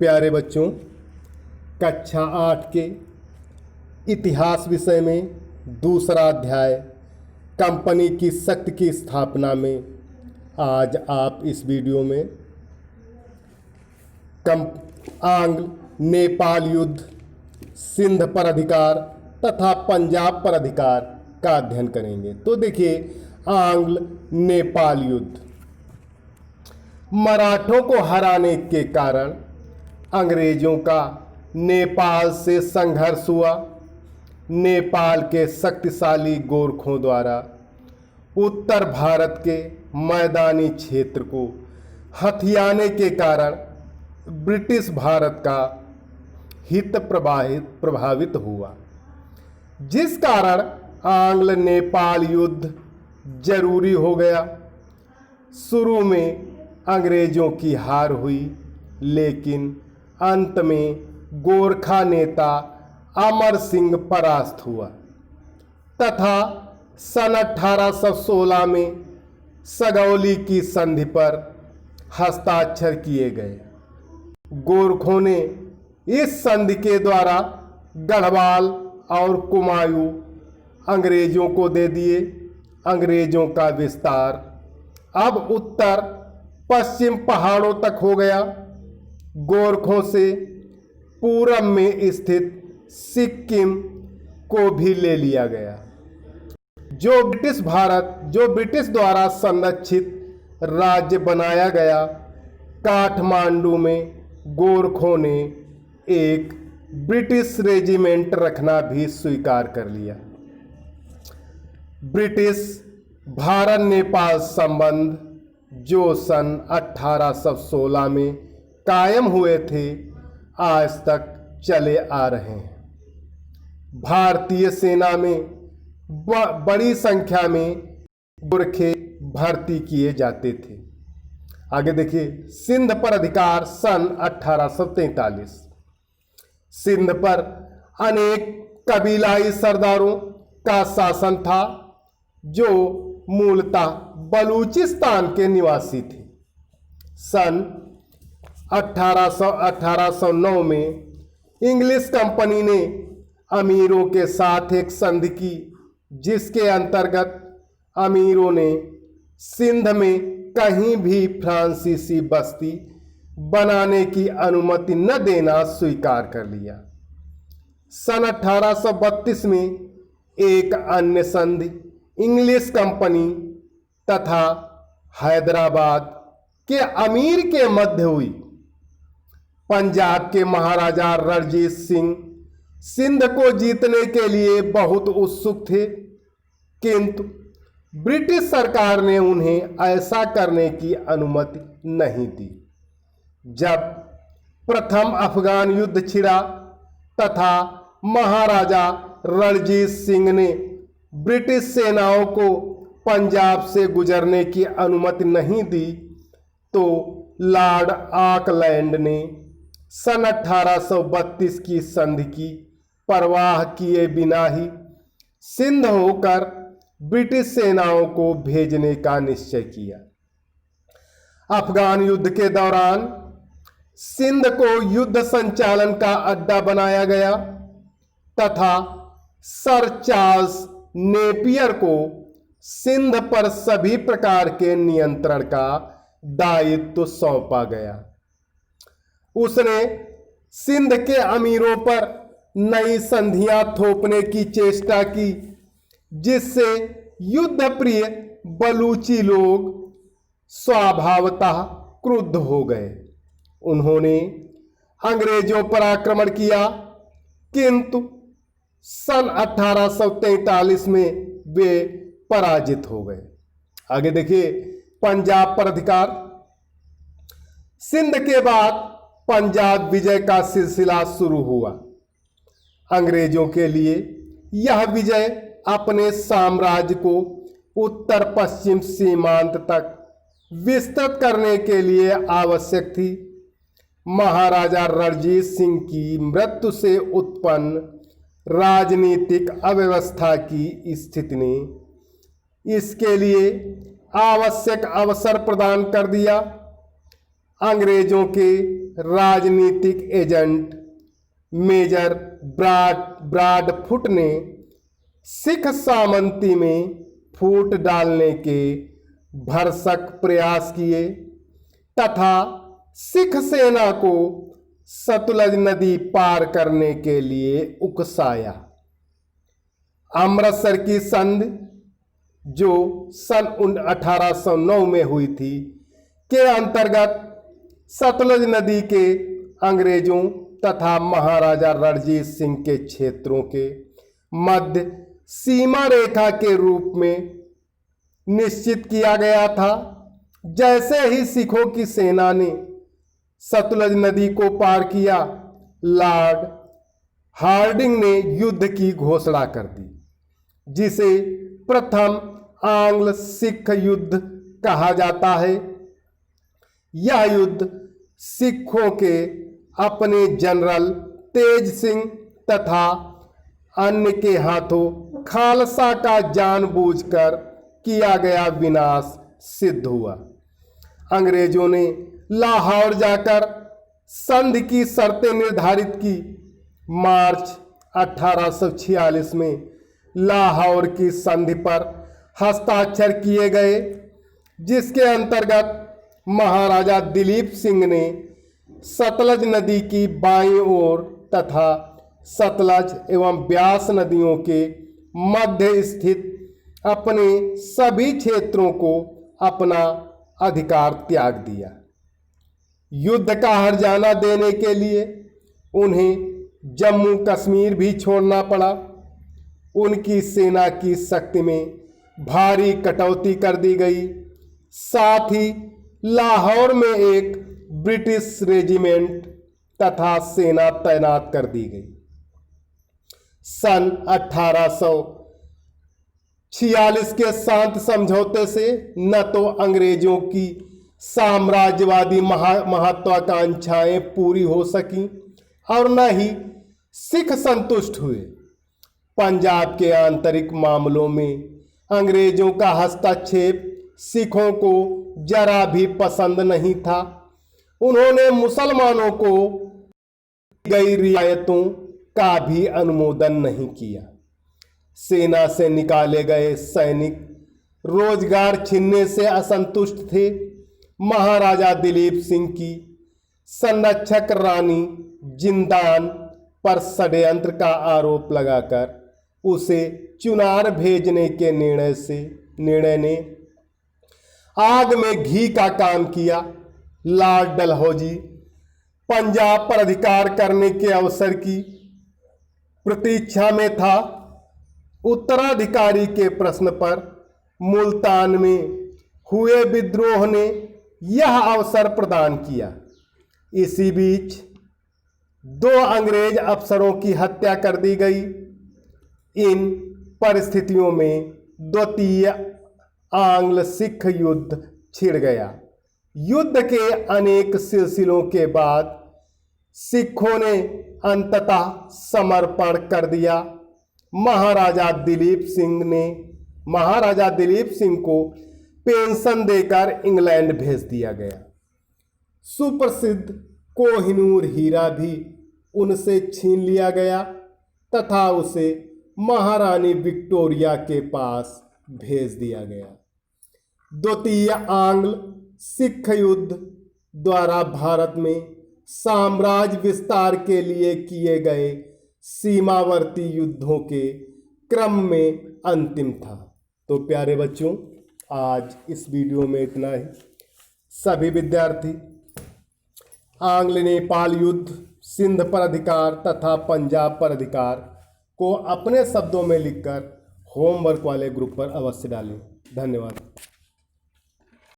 प्यारे बच्चों, कक्षा 8 के इतिहास विषय में दूसरा अध्याय कंपनी की शक्ति की स्थापना में आज आप इस वीडियो में आंग्ल नेपाल युद्ध, सिंध पर अधिकार तथा पंजाब पर अधिकार का अध्ययन करेंगे। तो देखिए, आंग्ल नेपाल युद्ध। मराठों को हराने के कारण अंग्रेजों का नेपाल से संघर्ष हुआ। नेपाल के शक्तिशाली गोरखों द्वारा उत्तर भारत के मैदानी क्षेत्र को हथियाने के कारण ब्रिटिश भारत का हित प्रभावित हुआ, जिस कारण आंग्ल नेपाल युद्ध जरूरी हो गया। शुरू में अंग्रेजों की हार हुई, लेकिन अंत में गोरखा नेता अमर सिंह परास्त हुआ तथा सन 1816 में सगौली की संधि पर हस्ताक्षर किए गए। गोरखों ने इस संधि के द्वारा गढ़वाल और कुमायूं अंग्रेजों को दे दिए। अंग्रेजों का विस्तार अब उत्तर पश्चिम पहाड़ों तक हो गया। गोरखों से पूरब में स्थित सिक्किम को भी ले लिया गया, जो ब्रिटिश द्वारा संरक्षित राज्य बनाया गया। काठमांडू में गोरखों ने एक ब्रिटिश रेजिमेंट रखना भी स्वीकार कर लिया। ब्रिटिश भारत नेपाल संबंध जो सन 1816 में कायम हुए थे, आज तक चले आ रहे हैं। भारतीय सेना में बड़ी संख्या में गोरखे भर्ती किए जाते थे। आगे देखिए, सिंध पर अधिकार सन 1843। सिंध पर अनेक कबीलाई सरदारों का शासन था, जो मूलतः बलूचिस्तान के निवासी थे। सन 1809 में इंग्लिश कंपनी ने अमीरों के साथ एक संधि की, जिसके अंतर्गत अमीरों ने सिंध में कहीं भी फ्रांसीसी बस्ती बनाने की अनुमति न देना स्वीकार कर लिया। सन 1832 में एक अन्य संधि इंग्लिश कंपनी तथा हैदराबाद के अमीर के मध्य हुई। पंजाब के महाराजा रणजीत सिंह सिंध को जीतने के लिए बहुत उत्सुक थे, किंतु ब्रिटिश सरकार ने उन्हें ऐसा करने की अनुमति नहीं दी। जब प्रथम अफगान युद्ध छिड़ा तथा महाराजा रणजीत सिंह ने ब्रिटिश सेनाओं को पंजाब से गुजरने की अनुमति नहीं दी, तो लॉर्ड ऑकलैंड ने सन 1832 की संधि की परवाह किए बिना ही सिंध होकर ब्रिटिश सेनाओं को भेजने का निश्चय किया। अफगान युद्ध के दौरान सिंध को युद्ध संचालन का अड्डा बनाया गया तथा सर चार्ल्स नेपियर को सिंध पर सभी प्रकार के नियंत्रण का दायित्व सौंपा गया। उसने सिंध के अमीरों पर नई संधियां थोपने की चेष्टा की, जिससे युद्ध प्रिय बलूची लोग स्वभावतः क्रुद्ध हो गए। उन्होंने अंग्रेजों पर आक्रमण किया, किंतु सन 1843 में वे पराजित हो गए। आगे देखिए, पंजाब पर अधिकार। सिंध के बाद पंजाब विजय का सिलसिला शुरू हुआ। अंग्रेजों के लिए यह विजय अपने साम्राज्य को उत्तर पश्चिम सीमांत तक विस्तृत करने के लिए आवश्यक थी। महाराजा रणजीत सिंह की मृत्यु से उत्पन्न राजनीतिक अव्यवस्था की स्थिति ने इसके लिए आवश्यक अवसर प्रदान कर दिया। अंग्रेजों के राजनीतिक एजेंट मेजर ब्राडफुट ने सिख सामंती में फूट डालने के भरसक प्रयास किए तथा सिख सेना को सतलज नदी पार करने के लिए उकसाया। अमृतसर की संधि जो सन 1809 में हुई थी के अंतर्गत सतलज नदी के अंग्रेजों तथा महाराजा रणजीत सिंह के क्षेत्रों के मध्य सीमा रेखा के रूप में निश्चित किया गया था। जैसे ही सिखों की सेना ने सतलज नदी को पार किया, लॉर्ड हार्डिंग ने युद्ध की घोषणा कर दी, जिसे प्रथम आंग्ल सिख युद्ध कहा जाता है। यह युद्ध सिखों के अपने जनरल तेज सिंह तथा अन्य के हाथों खालसा का जानबूझकर किया गया विनाश सिद्ध हुआ। अंग्रेजों ने लाहौर जाकर संधि की शर्तें निर्धारित की। मार्च 1846 में लाहौर की संधि पर हस्ताक्षर किए गए, जिसके अंतर्गत महाराजा दिलीप सिंह ने सतलज नदी की बाईं ओर तथा सतलज एवं ब्यास नदियों के मध्य स्थित अपने सभी क्षेत्रों को अपना अधिकार त्याग दिया। युद्ध का हर्जाना देने के लिए उन्हें जम्मू कश्मीर भी छोड़ना पड़ा। उनकी सेना की शक्ति में भारी कटौती कर दी गई। साथ ही लाहौर में एक ब्रिटिश रेजिमेंट तथा सेना तैनात कर दी गई। सन 1846 के शांत समझौते से न तो अंग्रेजों की साम्राज्यवादी महत्वाकांक्षाएं पूरी हो सकी और न ही सिख संतुष्ट हुए। पंजाब के आंतरिक मामलों में अंग्रेजों का हस्तक्षेप सिखों को जरा भी पसंद नहीं था। उन्होंने मुसलमानों को गई रियायतों का भी अनुमोदन नहीं किया। सेना से निकाले गए सैनिक रोजगार छीनने से असंतुष्ट थे। महाराजा दिलीप सिंह की संरक्षक रानी जिंदान पर षड्यंत्र का आरोप लगाकर उसे चुनार भेजने के निर्णय ने आग में घी का काम किया। लॉर्ड डलहौजी पंजाब पर अधिकार करने के अवसर की प्रतीक्षा में था। उत्तराधिकारी के प्रश्न पर मुल्तान में हुए विद्रोह ने यह अवसर प्रदान किया। इसी बीच 2 अंग्रेज अफसरों की हत्या कर दी गई। इन परिस्थितियों में द्वितीय आंग्ल सिख युद्ध छिड़ गया। युद्ध के अनेक सिलसिलों के बाद सिखों ने अंततः समर्पण कर दिया। महाराजा दिलीप सिंह को पेंशन देकर इंग्लैंड भेज दिया गया। सुप्रसिद्ध कोहिनूर हीरा भी उनसे छीन लिया गया तथा उसे महारानी विक्टोरिया के पास भेज दिया गया। द्वितीय आंग्ल सिख युद्ध द्वारा भारत में साम्राज्य विस्तार के लिए किए गए सीमावर्ती युद्धों के क्रम में अंतिम था। तो प्यारे बच्चों, आज इस वीडियो में इतना ही। सभी विद्यार्थी आंग्ल नेपाल युद्ध, सिंध पर अधिकार तथा पंजाब पर अधिकार को अपने शब्दों में लिखकर होमवर्क वाले ग्रुप पर अवश्य डालें। धन्यवाद।